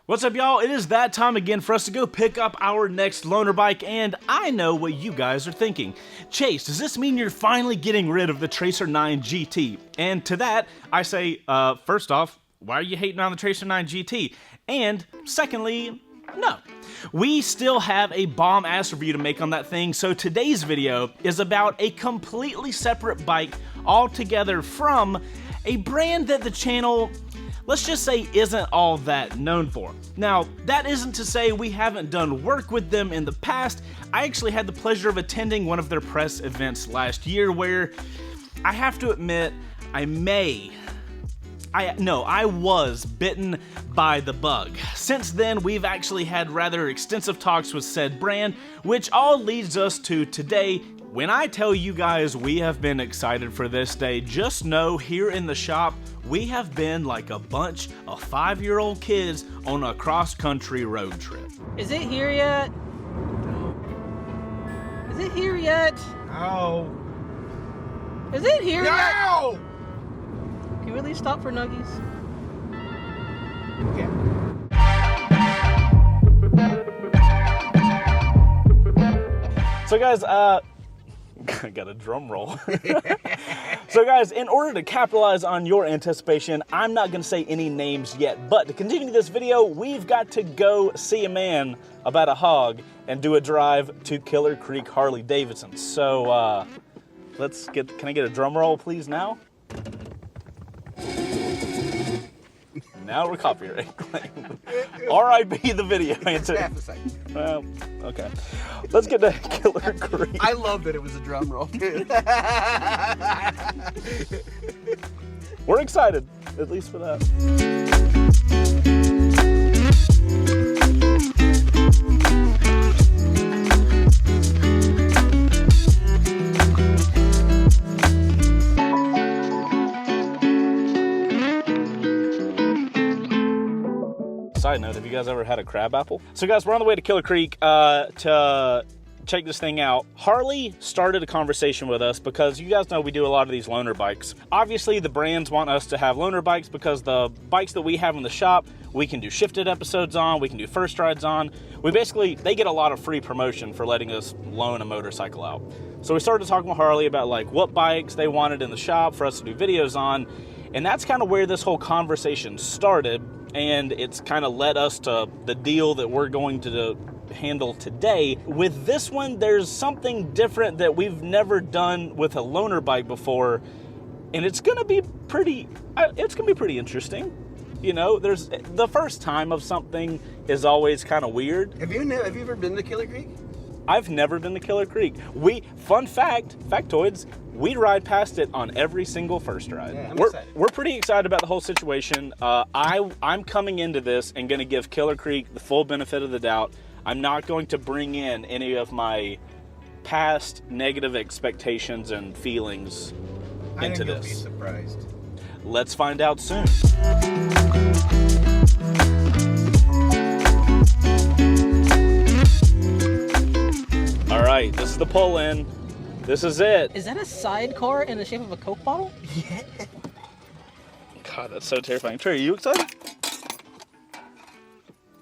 What's up, y'all? It is that time again for us to go pick up our next loaner bike, and I know what you guys are thinking. Chase, does this mean you're finally getting rid of the Tracer 9 GT? And to that, I say, first off, why are you hating on the Tracer 9 GT? And secondly, no. We still have a bomb-ass review to make on that thing, so today's video is about a completely separate bike altogether from a brand that the channel, let's just say, isn't all that known for. Now, that isn't to say we haven't done work with them in the past. I actually had the pleasure of attending one of their press events last year where I have to admit, I was bitten by the bug. Since then, we've actually had rather extensive talks with said brand, which all leads us to today. When I tell you guys we have been excited for this day, just know here in the shop, we have been like a bunch of 5-year-old kids on a cross-country road trip. Is it here yet? Is it here yet? No. Is it here yet? No! Can you really stop for nuggies? Yeah. So guys, I got a drum roll. So guys, in order to capitalize on your anticipation, I'm not gonna say any names yet, but to continue this video, we've got to go see a man about a hog and do a drive to Killer Creek Harley Davidson. So can I get a drum roll please now? Now we're copyright claim. R.I.P. the video. Half a second. Well, okay. Let's get to Killer Creek. I love that it was a drum roll, dude. We're excited, at least for that. Side note, have you guys ever had a crab apple? So guys, we're on the way to Killer Creek to check this thing out. Harley started a conversation with us because you guys know we do a lot of these loaner bikes. Obviously, the brands want us to have loaner bikes because the bikes that we have in the shop, we can do shifted episodes on, we can do first rides on. They get a lot of free promotion for letting us loan a motorcycle out. So we started talking with Harley about like what bikes they wanted in the shop for us to do videos on, and that's kind of where this whole conversation started. And it's kind of led us to the deal that we're going to handle today. With this one, there's something different that we've never done with a loaner bike before, and it's gonna be pretty interesting. You know, there's the first time of something is always kind of weird. Have you ever been to Killer Creek? I've never been to Killer Creek. Factoids, we ride past it on every single first ride. Yeah, I'm excited. We're pretty excited about the whole situation. I'm coming into this and going to give Killer Creek the full benefit of the doubt. I'm not going to bring in any of my past negative expectations and feelings into this. You'll be surprised. Let's find out soon. All right, this is the pull-in. This is it. Is that a sidecar in the shape of a Coke bottle? Yeah. God, that's so terrifying. Trey, are you excited?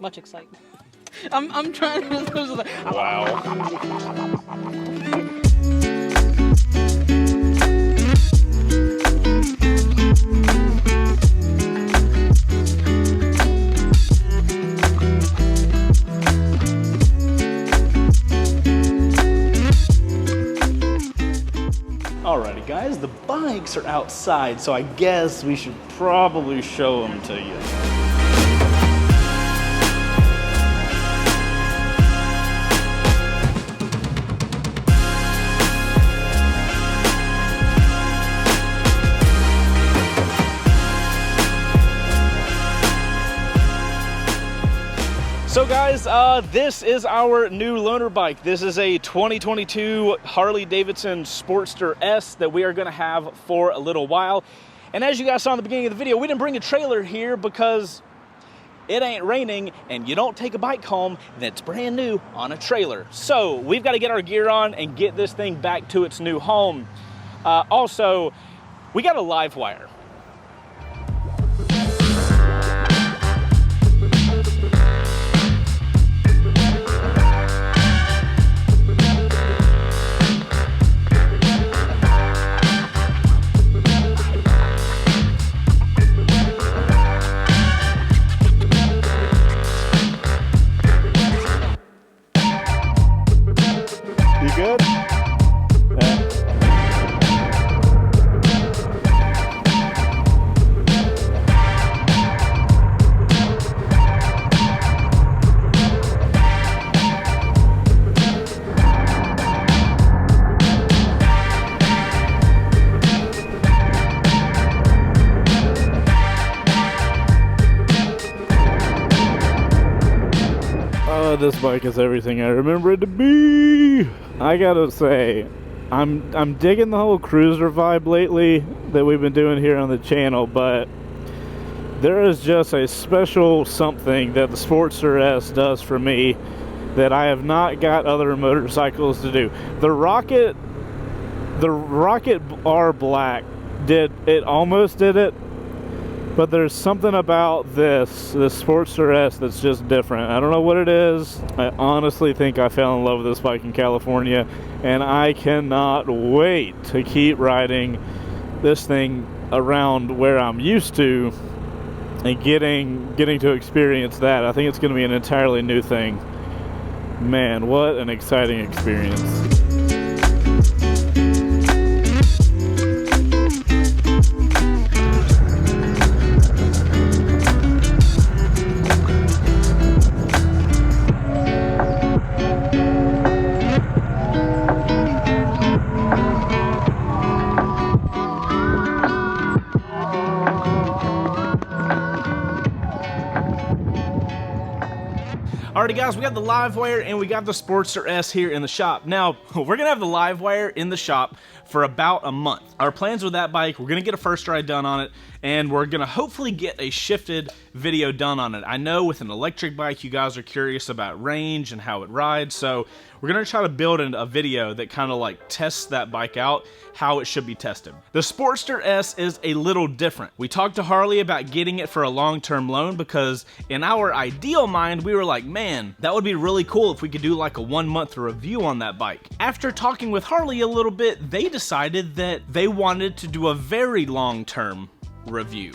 Much excited. I'm trying to. Wow. Alrighty guys, the bikes are outside, so I guess we should probably show them to you. So guys, this is our new loaner bike. This is a 2022 Harley Davidson Sportster S that we are gonna have for a little while. And as you guys saw in the beginning of the video, we didn't bring a trailer here because it ain't raining and you don't take a bike home that's brand new on a trailer. So we've got to get our gear on and get this thing back to its new home. Also, we got a Livewire. Oh, this bike is everything I remember it to be. I gotta say, I'm digging the whole cruiser vibe lately that we've been doing here on the channel, but there is just a special something that the Sportster S does for me that I have not got other motorcycles to do. The Rocket R Black almost did it, but there's something about this Sportster S that's just different. I don't know what it is. I honestly think I fell in love with this bike in California, and I cannot wait to keep riding this thing around where I'm used to and getting to experience that. I think it's going to be an entirely new thing. Man, what an exciting experience. Alrighty guys, we got the Livewire and we got the Sportster S here in the shop. Now, we're gonna have the Livewire in the shop for about a month. Our plans with that bike, we're gonna get a first ride done on it, and we're gonna hopefully get a shifted video done on it. I know with an electric bike, you guys are curious about range and how it rides, so we're gonna try to build a video that kind of like tests that bike out, how it should be tested. The Sportster S is a little different. We talked to Harley about getting it for a long-term loan because in our ideal mind, we were like, man, that would be really cool if we could do like a 1 month review on that bike. After talking with Harley a little bit, they decided that they wanted to do a very long-term review,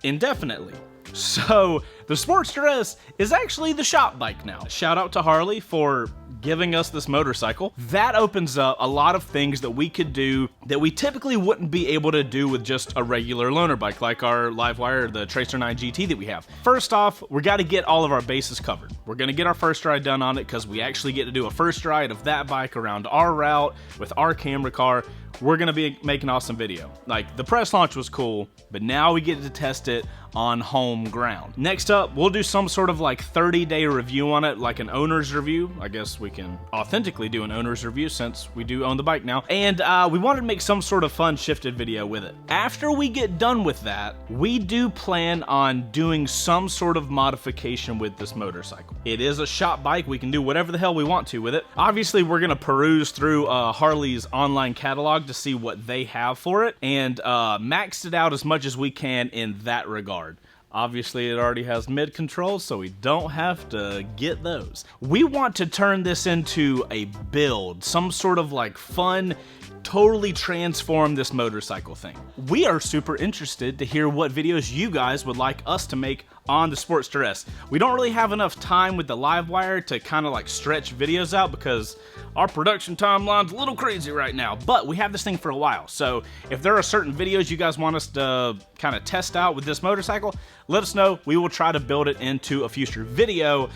indefinitely. So the Sportster S is actually the shop bike now. Shout out to Harley for giving us this motorcycle. That opens up a lot of things that we could do that we typically wouldn't be able to do with just a regular loaner bike like our Livewire, the Tracer 9 GT that we have. First off, we got to get all of our bases covered. We're going to get our first ride done on it because we actually get to do a first ride of that bike around our route with our camera car. We're going to be making an awesome video. Like, the press launch was cool, but now we get to test it on home ground. Next up, we'll do some sort of like 30-day review on it, like an owner's review. I guess we can authentically do an owner's review since we do own the bike now. And we wanted to make some sort of fun shifted video with it. After we get done with that, we do plan on doing some sort of modification with this motorcycle. It is a shop bike. We can do whatever the hell we want to with it. Obviously, we're gonna peruse through Harley's online catalog to see what they have for it and maxed it out as much as we can in that regard. Obviously, it already has mid controls, so we don't have to get those. We want to turn this into a build, some sort of like fun, totally transform this motorcycle thing. We are super interested to hear what videos you guys would like us to make on the Sportster S. We don't really have enough time with the Livewire to kind of like stretch videos out because our production timeline's a little crazy right now, but we have this thing for a while. So if there are certain videos you guys want us to kind of test out with this motorcycle, let us know. We will try to build it into a future video.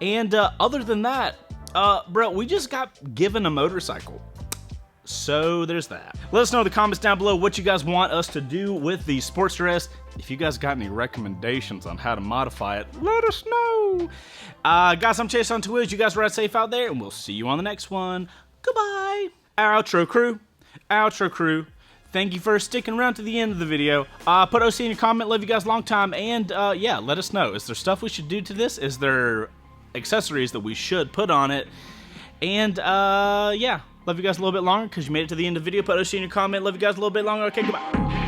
And other than that, bro, we just got given a motorcycle. So there's that. Let us know in the comments down below what you guys want us to do with the Sportster S. If you guys got any recommendations on how to modify it, let us know. Guys, I'm Chaseontwowheels. You guys ride safe out there, and we'll see you on the next one. Goodbye. Outro crew. Outro crew. Thank you for sticking around to the end of the video. Put OC in your comment. Love you guys a long time. And yeah, let us know. Is there stuff we should do to this? Is there accessories that we should put on it? And yeah. Love you guys a little bit longer because you made it to the end of the video. Put OC in your comment. Love you guys a little bit longer. Okay, goodbye.